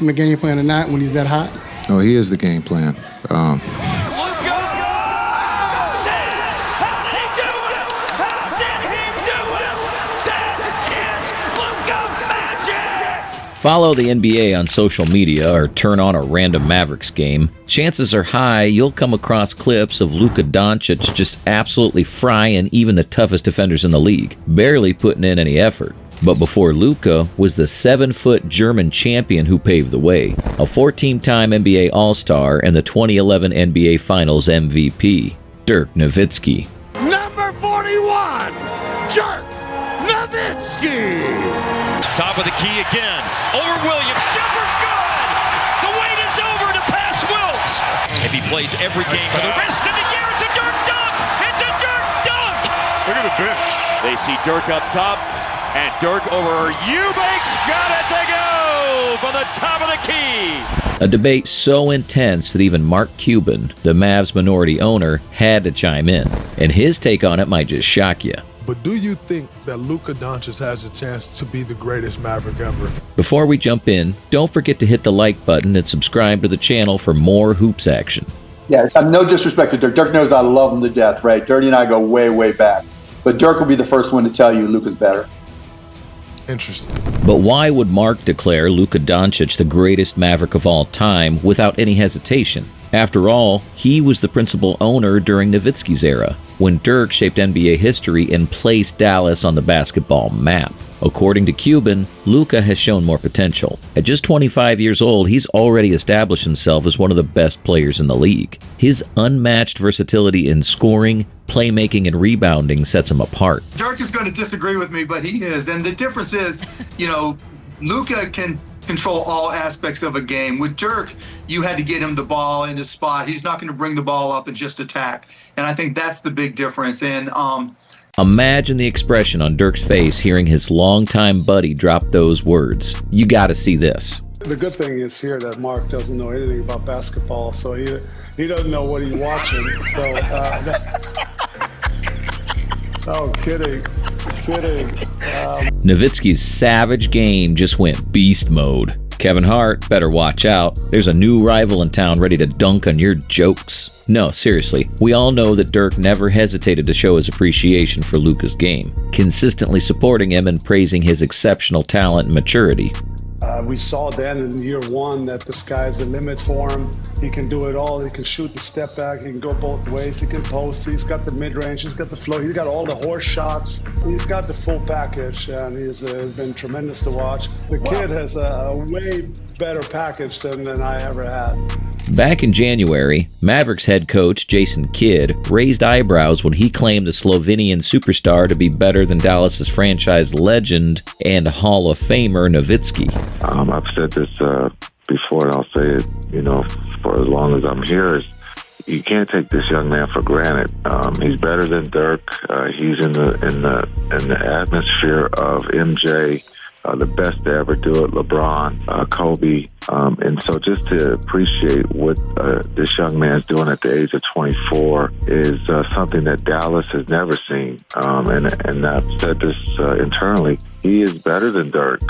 from the game plan or not when he's that hot? Oh, he is the game plan. Follow the NBA on social media or turn on a random Mavericks game. Chances are high you'll come across clips of Luka Doncic just absolutely frying even the toughest defenders in the league, barely putting in any effort. But before Luka was the 7-foot German champion who paved the way, a 14-time NBA All-Star and the 2011 NBA Finals MVP, Dirk Nowitzki. Number 41, Dirk Nowitzki! Top of the key again. Over Williams. Jumper's good! The wait is over to pass Wilkes. If he plays every game for the rest of the year, it's a Dirk dunk! It's a Dirk dunk! Look at the bench. They see Dirk up top, and Dirk over Eubanks. Got it to go from the top of the key. A debate so intense that even Mark Cuban, the Mavs minority owner, had to chime in. And his take on it might just shock you. But do you think that Luka Doncic has a chance to be the greatest Maverick ever? Before we jump in, don't forget to hit the like button and subscribe to the channel for more hoops action. Yeah, I'm no disrespect to Dirk. Dirk knows I love him to death, right? Dirty and I go way, way back. But Dirk will be the first one to tell you Luka's better. Interesting. But why would Mark declare Luka Doncic the greatest Maverick of all time without any hesitation? After all, he was the principal owner during Nowitzki's era, when Dirk shaped NBA history and placed Dallas on the basketball map. According to Cuban, Luka has shown more potential. At just 25 years old, he's already established himself as one of the best players in the league. His unmatched versatility in scoring, playmaking, and rebounding sets him apart. Dirk is going to disagree with me, but he is. And the difference is, Luka can control all aspects of a game. With Dirk, you had to get him the ball in his spot. He's not going to bring the ball up and just attack. And I think that's the big difference. And imagine the expression on Dirk's face hearing his longtime buddy drop those words. You gotta see this. The good thing is here that Mark doesn't know anything about basketball, so he doesn't know what he's watching. So, oh, kidding. Nowitzki's savage game just went beast mode. Kevin Hart, better watch out. There's a new rival in town ready to dunk on your jokes. No, seriously, we all know that Dirk never hesitated to show his appreciation for Luka's game, consistently supporting him and praising his exceptional talent and maturity. We saw then in year one that the sky's the limit for him. He can do it all. He can shoot the step back. He can go both ways. He can post. He's got the mid-range. He's got the flow. He's got all the horse shots. He's got the full package, and he's been tremendous to watch. The kid has a way better package than I ever had. Back in January, Mavericks head coach Jason Kidd raised eyebrows when he claimed the Slovenian superstar to be better than Dallas's franchise legend and Hall of Famer Nowitzki. I've said this before, and I'll say it, for as long as I'm here, is you can't take this young man for granted. He's better than Dirk. He's in the atmosphere of MJ, the best to ever do it, LeBron, Kobe. And so just to appreciate what this young man's doing at the age of 24 is something that Dallas has never seen. And I've said this internally. He is better than Dirk.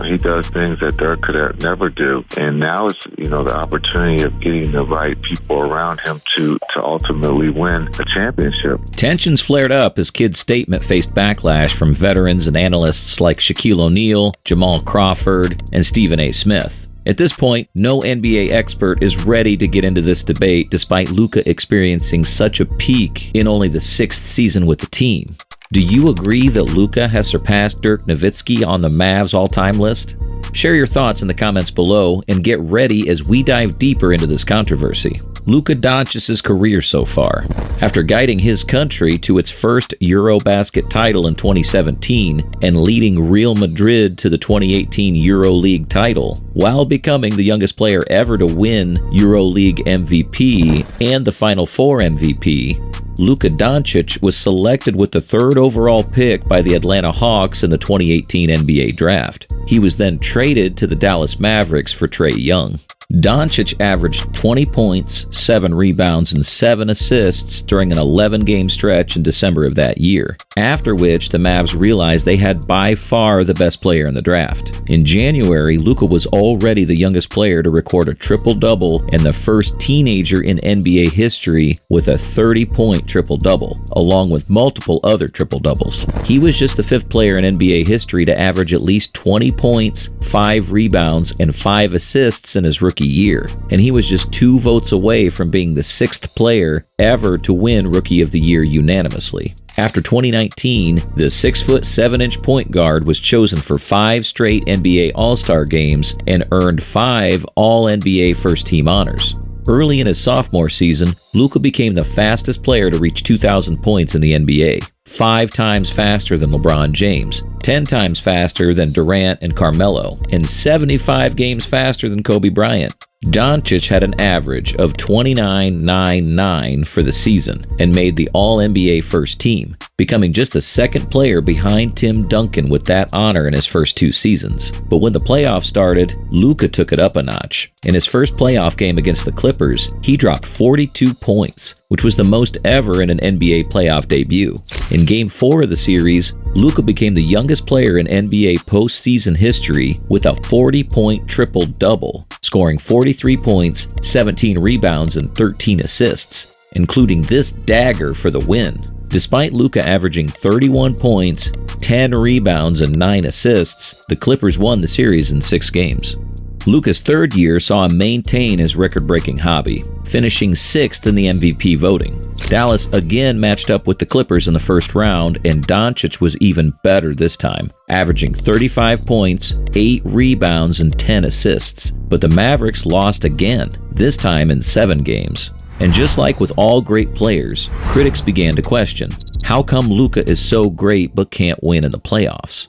He does things that Dirk could never do. And now it's, the opportunity of getting the right people around him to ultimately win a championship. Tensions flared up as Kidd's statement faced backlash from veterans and analysts like Shaquille O'Neal, Jamal Crawford, and Stephen A. Smith. At this point, no NBA expert is ready to get into this debate despite Luka experiencing such a peak in only the 6th season with the team. Do you agree that Luka has surpassed Dirk Nowitzki on the Mavs all-time list? Share your thoughts in the comments below and get ready as we dive deeper into this controversy. Luka Doncic's career so far. After guiding his country to its first Eurobasket title in 2017 and leading Real Madrid to the 2018 EuroLeague title, while becoming the youngest player ever to win EuroLeague MVP and the Final Four MVP, Luka Doncic was selected with the 3rd overall pick by the Atlanta Hawks in the 2018 NBA draft. He was then traded to the Dallas Mavericks for Trae Young. Doncic averaged 20 points, 7 rebounds, and 7 assists during an 11-game stretch in December of that year, after which the Mavs realized they had by far the best player in the draft. In January, Luka was already the youngest player to record a triple-double and the first teenager in NBA history with a 30-point triple-double, along with multiple other triple-doubles. He was just the 5th player in NBA history to average at least 20 points, 5 rebounds, and 5 assists in his rookie year, and he was just 2 votes away from being the 6th player ever to win Rookie of the Year unanimously. After 2019, the 6' 7" point guard was chosen for 5 straight NBA All-Star games and earned 5 All-NBA first-team honors. Early in his sophomore season, Luka became the fastest player to reach 2,000 points in the NBA, 5 times faster than LeBron James, 10 times faster than Durant and Carmelo, and 75 games faster than Kobe Bryant. Doncic had an average of 29.99 for the season and made the All-NBA first team, becoming just the 2nd player behind Tim Duncan with that honor in his first 2 seasons. But when the playoffs started, Luka took it up a notch. In his first playoff game against the Clippers, he dropped 42 points, which was the most ever in an NBA playoff debut. In Game 4 of the series, Luka became the youngest player in NBA postseason history with a 40-point triple-double, scoring 43 points, 17 rebounds, and 13 assists, including this dagger for the win. Despite Luka averaging 31 points, 10 rebounds, and 9 assists, the Clippers won the series in 6 games. Luka's 3rd year saw him maintain his record-breaking hobby, finishing 6th in the MVP voting. Dallas again matched up with the Clippers in the first round, and Doncic was even better this time, averaging 35 points, 8 rebounds, and 10 assists. But the Mavericks lost again, this time in 7 games. And just like with all great players, critics began to question, how come Luka is so great but can't win in the playoffs?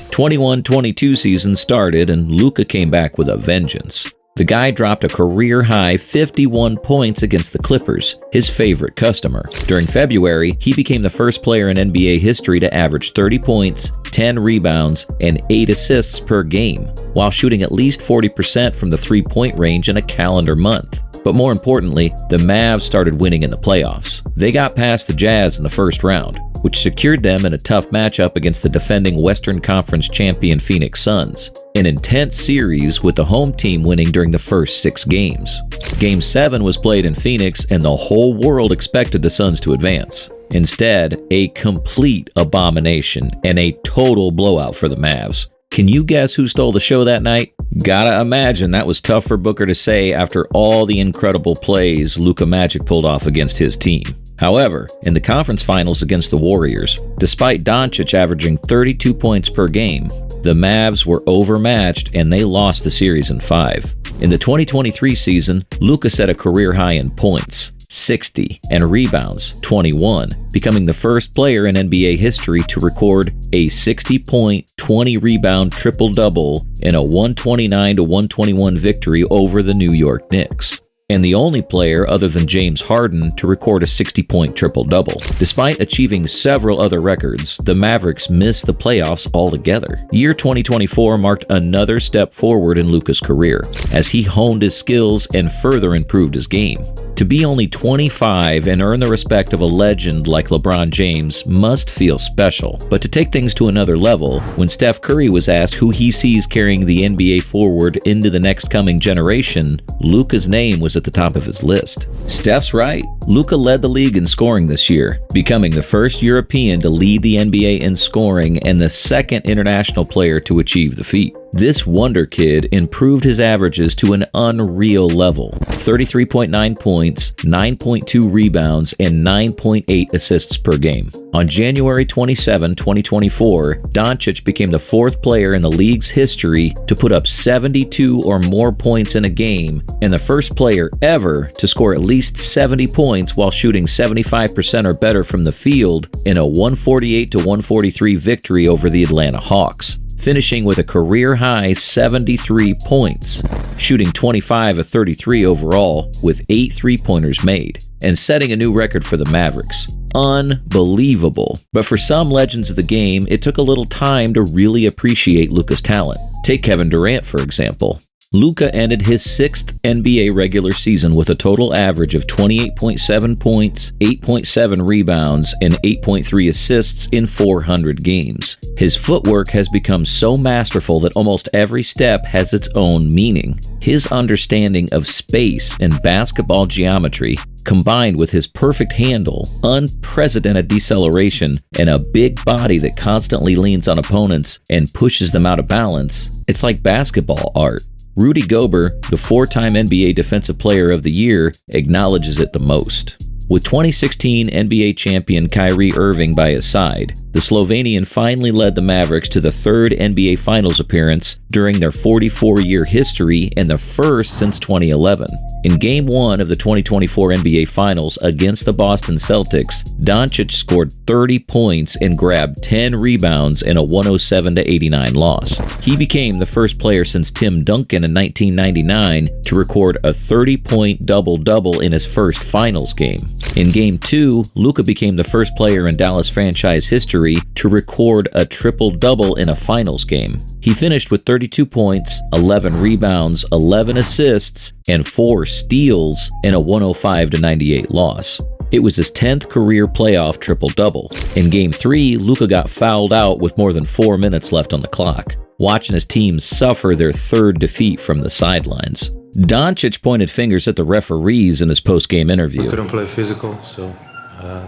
21-22 season started and Luka came back with a vengeance. The guy dropped a career-high 51 points against the Clippers, his favorite customer. During February, he became the first player in NBA history to average 30 points, 10 rebounds, and 8 assists per game, while shooting at least 40% from the three-point range in a calendar month. But more importantly, the Mavs started winning in the playoffs. They got past the Jazz in the first round, which secured them in a tough matchup against the defending Western Conference champion Phoenix Suns, an intense series with the home team winning during the first 6 games. Game 7 was played in Phoenix and the whole world expected the Suns to advance. Instead, a complete abomination and a total blowout for the Mavs. Can you guess who stole the show that night? Gotta imagine that was tough for Booker to say after all the incredible plays Luka Magic pulled off against his team. However, in the conference finals against the Warriors, despite Doncic averaging 32 points per game, the Mavs were overmatched and they lost the series in 5. In the 2023 season, Luka set a career high in points, 60, and rebounds, 21, becoming the first player in NBA history to record a 60-point, 20-rebound triple-double in a 129-121 victory over the New York Knicks, and the only player other than James Harden to record a 60-point triple-double. Despite achieving several other records, the Mavericks missed the playoffs altogether. Year 2024 marked another step forward in Luka's career, as he honed his skills and further improved his game. To be only 25 and earn the respect of a legend like LeBron James must feel special. But to take things to another level, when Steph Curry was asked who he sees carrying the NBA forward into the next coming generation, Luka's name was at the top of his list. Steph's right. Luka led the league in scoring this year, becoming the first European to lead the NBA in scoring and the second international player to achieve the feat. This wonder kid improved his averages to an unreal level: 33.9 points, 9.2 rebounds, and 9.8 assists per game. On January 27, 2024, Doncic became the 4th player in the league's history to put up 72 or more points in a game, and the first player ever to score at least 70 points while shooting 75% or better from the field in a 148-143 victory over the Atlanta Hawks, finishing with a career-high 73 points, shooting 25 of 33 overall with 8 three-pointers made, and setting a new record for the Mavericks. Unbelievable. But for some legends of the game, it took a little time to really appreciate Luka's talent. Take Kevin Durant, for example. Luka ended his 6th NBA regular season with a total average of 28.7 points, 8.7 rebounds, and 8.3 assists in 400 games. His footwork has become so masterful that almost every step has its own meaning. His understanding of space and basketball geometry, combined with his perfect handle, unprecedented deceleration, and a big body that constantly leans on opponents and pushes them out of balance, it's like basketball art. Rudy Gobert, the 4-time NBA Defensive Player of the Year, acknowledges it the most. With 2016 NBA champion Kyrie Irving by his side, the Slovenian finally led the Mavericks to the 3rd NBA Finals appearance during their 44-year history and the first since 2011. In Game 1 of the 2024 NBA Finals against the Boston Celtics, Doncic scored 30 points and grabbed 10 rebounds in a 107-89 loss. He became the first player since Tim Duncan in 1999 to record a 30-point double-double in his first Finals game. In Game 2, Luka became the first player in Dallas franchise history to record a triple-double in a Finals game. He finished with 32 points, 11 rebounds, 11 assists, and 4 steals in a 105-98 loss. It was his 10th career playoff triple-double. In Game 3, Luka got fouled out with more than 4 minutes left on the clock, watching his team suffer their 3rd defeat from the sidelines. Doncic pointed fingers at the referees in his post-game interview. I couldn't play physical, so I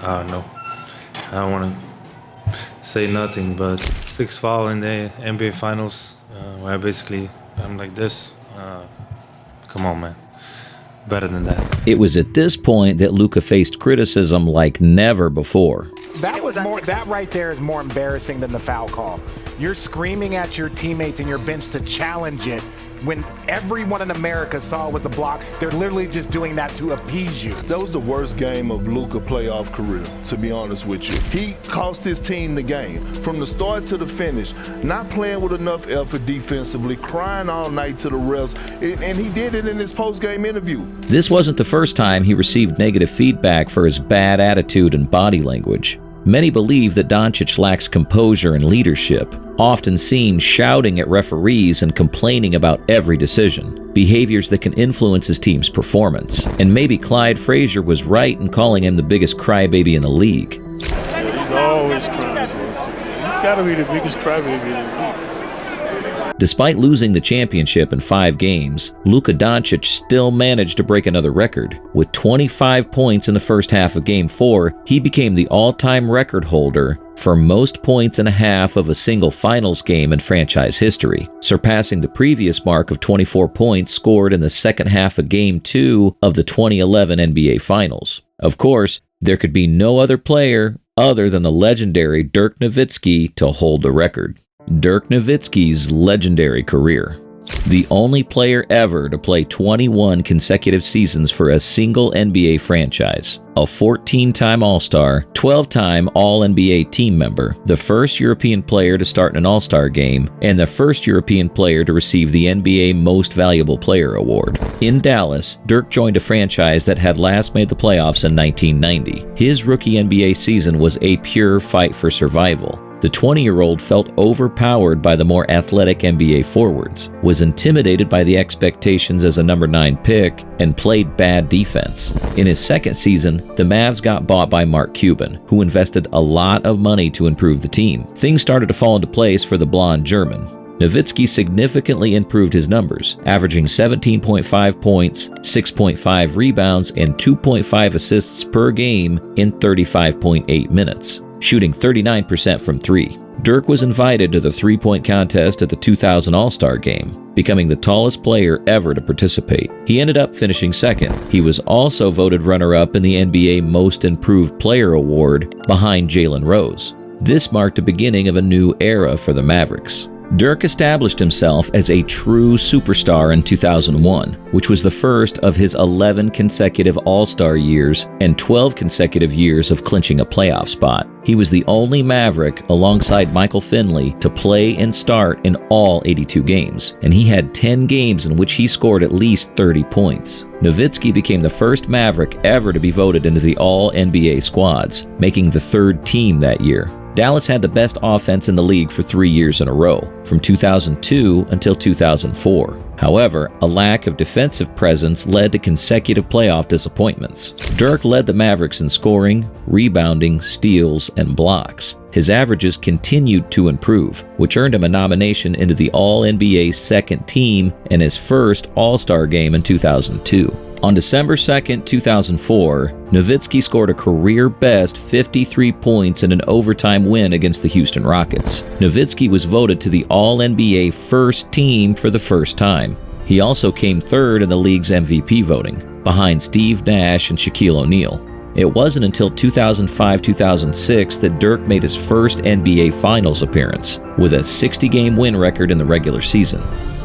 don't know. I don't want to say nothing, but 6 foul in the NBA Finals, where I'm like this. Come on, man. Better than that. It was at this point that Luka faced criticism like never before. That right there is more embarrassing than the foul call. You're screaming at your teammates and your bench to challenge it when everyone in America saw it was a block. They're literally just doing that to appease you. That was the worst game of Luka playoff career, to be honest with you. He cost his team the game from the start to the finish, not playing with enough effort defensively, crying all night to the refs, and he did it in his post-game interview. This wasn't the first time he received negative feedback for his bad attitude and body language. Many believe that Doncic lacks composure and leadership, often seen shouting at referees and complaining about every decision, behaviors that can influence his team's performance. And maybe Clyde Frazier was right in calling him the biggest crybaby in the league. He's always crying. He's got to be the biggest crybaby in the league. Despite losing the championship in 5 games, Luka Doncic still managed to break another record. With 25 points in the first half of Game 4, he became the all-time record holder for most points in a half of a single finals game in franchise history, surpassing the previous mark of 24 points scored in the second half of Game 2 of the 2011 NBA Finals. Of course, there could be no other player other than the legendary Dirk Nowitzki to hold the record. Dirk Nowitzki's legendary career. The only player ever to play 21 consecutive seasons for a single NBA franchise. A 14-time All-Star, 12-time All-NBA team member, the first European player to start in an All-Star game, and the first European player to receive the NBA Most Valuable Player award. In Dallas, Dirk joined a franchise that had last made the playoffs in 1990. His rookie NBA season was a pure fight for survival. The 20-year-old felt overpowered by the more athletic NBA forwards, was intimidated by the expectations as a number 9 pick, and played bad defense. In his second season, the Mavs got bought by Mark Cuban, who invested a lot of money to improve the team. Things started to fall into place for the blonde German. Nowitzki significantly improved his numbers, averaging 17.5 points, 6.5 rebounds, and 2.5 assists per game in 35.8 minutes, shooting 39% from 3. Dirk was invited to the three-point contest at the 2000 All-Star Game, becoming the tallest player ever to participate. He ended up finishing second. He was also voted runner-up in the NBA Most Improved Player award behind Jalen Rose. This marked the beginning of a new era for the Mavericks. Dirk established himself as a true superstar in 2001, which was the first of his 11 consecutive All-Star years and 12 consecutive years of clinching a playoff spot. He was the only Maverick, alongside Michael Finley, to play and start in all 82 games, and he had 10 games in which he scored at least 30 points. Nowitzki became the first Maverick ever to be voted into the All-NBA squads, making the third team that year. Dallas had the best offense in the league for 3 years in a row, from 2002 until 2004. However, a lack of defensive presence led to consecutive playoff disappointments. Dirk led the Mavericks in scoring, rebounding, steals, and blocks. His averages continued to improve, which earned him a nomination into the All-NBA second team and his first All-Star game in 2002. On December 2, 2004, Nowitzki scored a career-best 53 points in an overtime win against the Houston Rockets. Nowitzki was voted to the All-NBA first team for the first time. He also came third in the league's MVP voting, behind Steve Nash and Shaquille O'Neal. It wasn't until 2005-2006 that Dirk made his first NBA Finals appearance, with a 60-game win record in the regular season.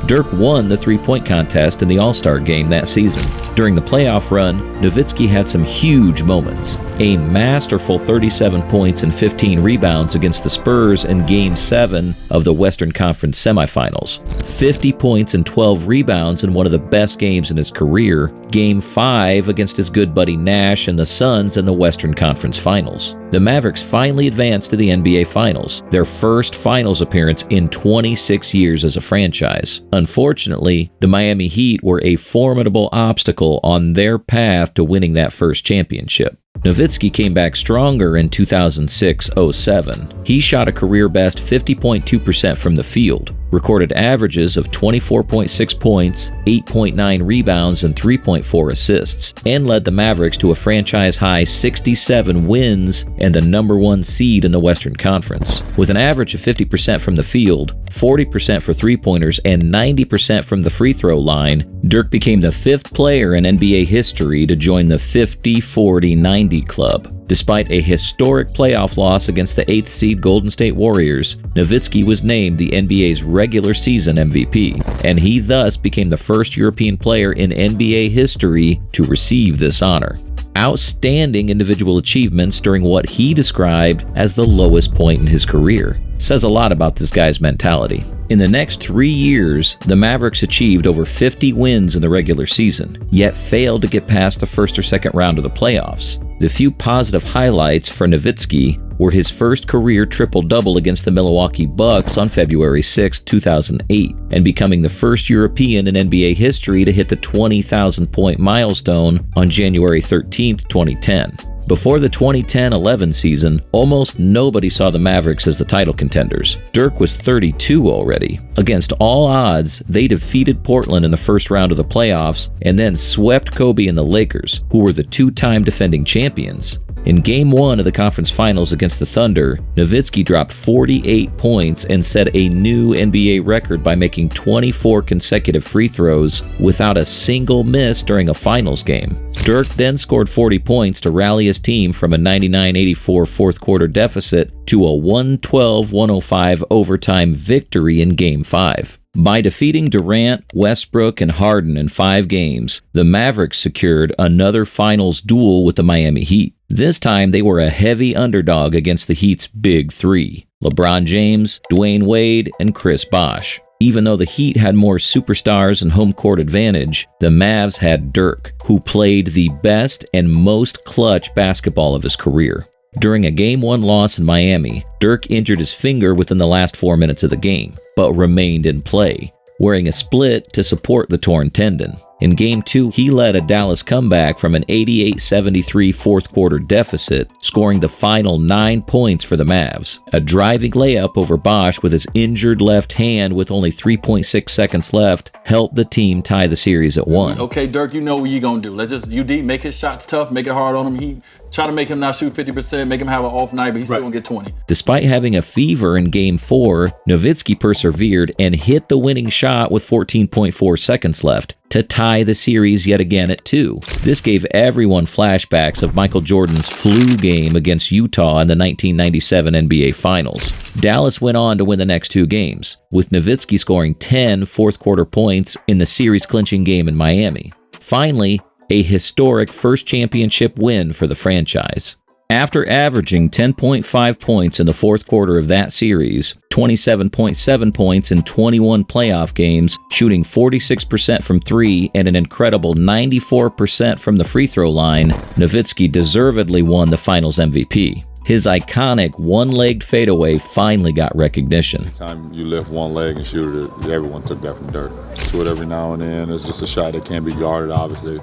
Dirk won the three-point contest in the All-Star game that season. During the playoff run, Nowitzki had some huge moments. A masterful 37 points and 15 rebounds against the Spurs in Game 7 of the Western Conference semifinals. 50 points and 12 rebounds in one of the best games in his career, Game 5 against his good buddy Nash and the Suns in the Western Conference Finals. The Mavericks finally advanced to the NBA Finals, their first Finals appearance in 26 years as a franchise. Unfortunately, the Miami Heat were a formidable obstacle on their path to winning that first championship. Nowitzki came back stronger in 2006-07. He shot a career-best 50.2% from the field, recorded averages of 24.6 points, 8.9 rebounds, and 3.4 assists, and led the Mavericks to a franchise-high 67 wins and the #1 seed in the Western Conference. With an average of 50% from the field, 40% for three-pointers, and 90% from the free throw line, Dirk became the fifth player in NBA history to join the 50-40-90 club. Despite a historic playoff loss against the 8th seed Golden State Warriors, Nowitzki was named the NBA's regular season MVP, and he thus became the first European player in NBA history to receive this honor. Outstanding individual achievements during what he described as the lowest point in his career says a lot about this guy's mentality. In the next 3 years, the Mavericks achieved over 50 wins in the regular season, yet failed to get past the first or second round of the playoffs. The few positive highlights for Nowitzki were his first career triple-double against the Milwaukee Bucks on February 6, 2008, and becoming the first European in NBA history to hit the 20,000-point milestone on January 13, 2010. Before the 2010-11 season, almost nobody saw the Mavericks as the title contenders. Dirk was 32 already. Against all odds, they defeated Portland in the first round of the playoffs and then swept Kobe and the Lakers, who were the two-time defending champions. In Game 1 of the conference finals against the Thunder, Nowitzki dropped 48 points and set a new NBA record by making 24 consecutive free throws without a single miss during a finals game. Dirk then scored 40 points to rally his team from a 99-84 fourth quarter deficit to a 112-105 overtime victory in Game 5. By defeating Durant, Westbrook, and Harden in 5 games, the Mavericks secured another finals duel with the Miami Heat. This time, they were a heavy underdog against the Heat's Big Three: LeBron James, Dwayne Wade, and Chris Bosh. Even though the Heat had more superstars and home court advantage, the Mavs had Dirk, who played the best and most clutch basketball of his career. During a Game 1 loss in Miami, Dirk injured his finger within the last 4 minutes of the game, but remained in play, wearing a split to support the torn tendon. In Game 2, he led a Dallas comeback from an 88-73 fourth quarter deficit, scoring the final 9 points for the Mavs. A driving layup over Bosh with his injured left hand with only 3.6 seconds left helped the team tie the series at 1. Okay, Dirk, you know what you're going to do. Let's just, UD, make his shots tough, make it hard on him. Try to make him not shoot 50%, make him have an off night, but he's still going to get 20. Despite having a fever in Game 4, Nowitzki persevered and hit the winning shot with 14.4 seconds left to tie the series yet again at 2. This gave everyone flashbacks of Michael Jordan's flu game against Utah in the 1997 NBA Finals. Dallas went on to win the next 2 games, with Nowitzki scoring 10 fourth-quarter points in the series-clinching game in Miami. Finally, a historic first championship win for the franchise. After averaging 10.5 points in the fourth quarter of that series, 27.7 points in 21 playoff games, shooting 46% from 3 and an incredible 94% from the free throw line, Nowitzki deservedly won the Finals MVP. His iconic one-legged fadeaway finally got recognition. Time you lift one leg and shoot it, everyone took that from Dirk. Do it every now and then. It's just a shot that can't be guarded, obviously.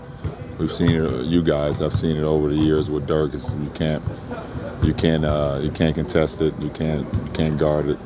We've seen it, you guys have seen it over the years with Dirk. You can't contest it. You can't guard it.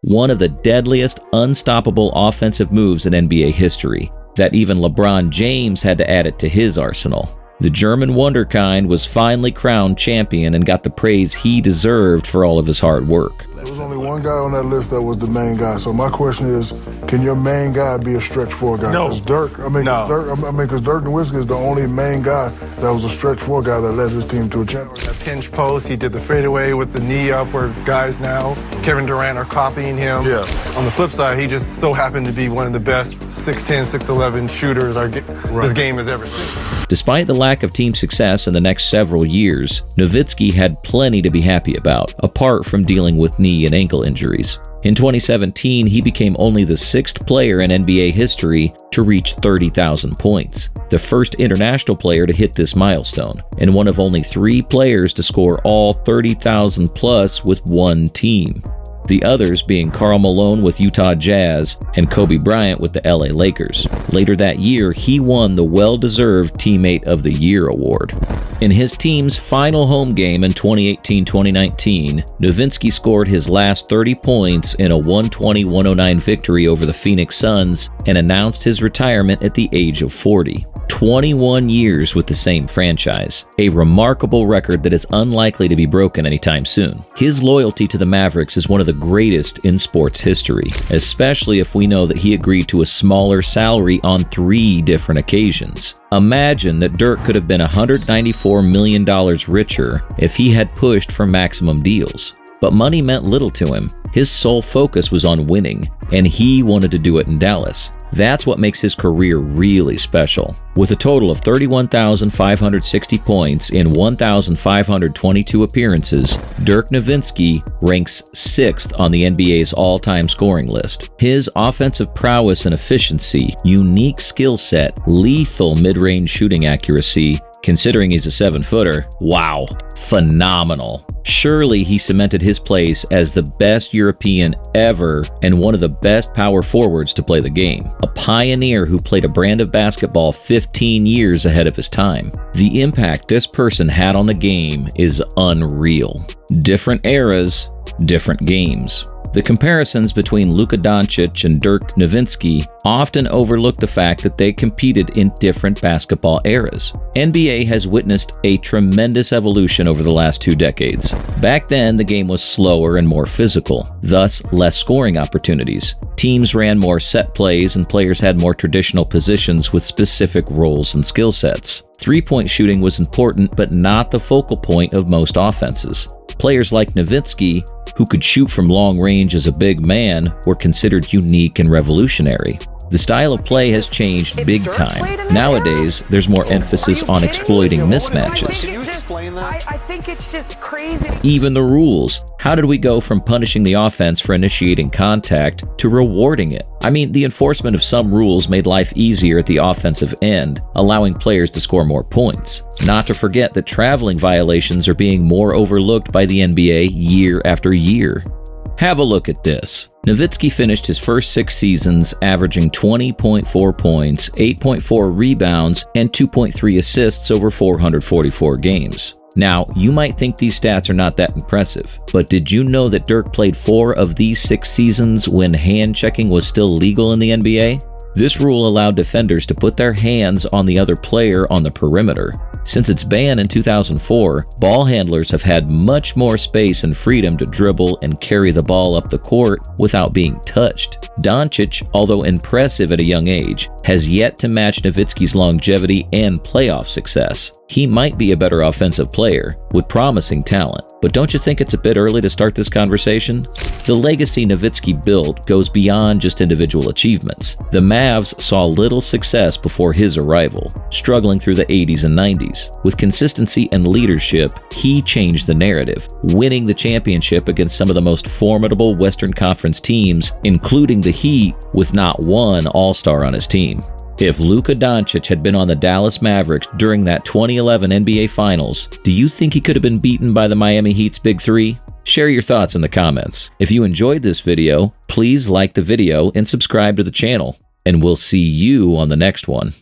One of the deadliest, unstoppable offensive moves in NBA history that even LeBron James had to add it to his arsenal. The German wonderkind was finally crowned champion and got the praise he deserved for all of his hard work. There was only one guy on that list that was the main guy. So my question is, can your main guy be a stretch four guy? No. Because Dirk Nowitzki is the only main guy that was a stretch four guy that led his team to a championship. That pinch post, he did the fadeaway with the knee up where guys now, Kevin Durant, are copying him. Yeah. On the flip side, he just so happened to be one of the best 6'10", 6'11" shooters this game has ever seen. Despite the lack of team success in the next several years, Nowitzki had plenty to be happy about, apart from dealing with knee and ankle injuries. In 2017, he became only the 6th player in NBA history to reach 30,000 points, the first international player to hit this milestone, and one of only 3 players to score all 30,000 plus with one team. The others being Karl Malone with Utah Jazz and Kobe Bryant with the LA Lakers. Later that year, he won the well-deserved Teammate of the Year award. In his team's final home game in 2018-2019, Nowitzki scored his last 30 points in a 120-109 victory over the Phoenix Suns and announced his retirement at the age of 40. 21 years with the same franchise, a remarkable record that is unlikely to be broken anytime soon. His loyalty to the Mavericks is one of the greatest in sports history, especially if we know that he agreed to a smaller salary on 3 different occasions. Imagine that Dirk could have been $194 million richer if he had pushed for maximum deals. But money meant little to him. His sole focus was on winning, and he wanted to do it in Dallas. That's what makes his career really special. With a total of 31,560 points in 1,522 appearances, Dirk Nowitzki ranks 6th on the NBA's all-time scoring list. His offensive prowess and efficiency, unique skill set, lethal mid-range shooting accuracy, considering he's a 7-footer, wow, phenomenal. Surely he cemented his place as the best European ever and one of the best power forwards to play the game. A pioneer who played a brand of basketball 15 years ahead of his time. The impact this person had on the game is unreal. Different eras, different games. The comparisons between Luka Doncic and Dirk Nowitzki often overlook the fact that they competed in different basketball eras. NBA has witnessed a tremendous evolution over the last 2 decades. Back then, the game was slower and more physical, thus less scoring opportunities. Teams ran more set plays and players had more traditional positions with specific roles and skill sets. 3-point shooting was important, but not the focal point of most offenses. Players like Nowitzki, who could shoot from long range as a big man, were considered unique and revolutionary. The style of play has changed big time. Nowadays, there's more emphasis on exploiting mismatches. I think it's just crazy. Even the rules. How did we go from punishing the offense for initiating contact to rewarding it? I mean, the enforcement of some rules made life easier at the offensive end, allowing players to score more points. Not to forget that traveling violations are being more overlooked by the NBA year after year. Have a look at this. Nowitzki finished his first 6 seasons averaging 20.4 points, 8.4 rebounds, and 2.3 assists over 444 games. Now, you might think these stats are not that impressive, but did you know that Dirk played 4 of these 6 seasons when hand checking was still legal in the NBA? This rule allowed defenders to put their hands on the other player on the perimeter. Since its ban in 2004, ball handlers have had much more space and freedom to dribble and carry the ball up the court without being touched. Doncic, although impressive at a young age, has yet to match Nowitzki's longevity and playoff success. He might be a better offensive player, with promising talent, but don't you think it's a bit early to start this conversation? The legacy Nowitzki built goes beyond just individual achievements. The Mavs saw little success before his arrival, struggling through the 80s and 90s. With consistency and leadership, he changed the narrative, winning the championship against some of the most formidable Western Conference teams, including the Heat, with not one All-Star on his team. If Luka Doncic had been on the Dallas Mavericks during that 2011 NBA Finals, do you think he could have been beaten by the Miami Heat's Big Three? Share your thoughts in the comments. If you enjoyed this video, please like the video and subscribe to the channel. And we'll see you on the next one.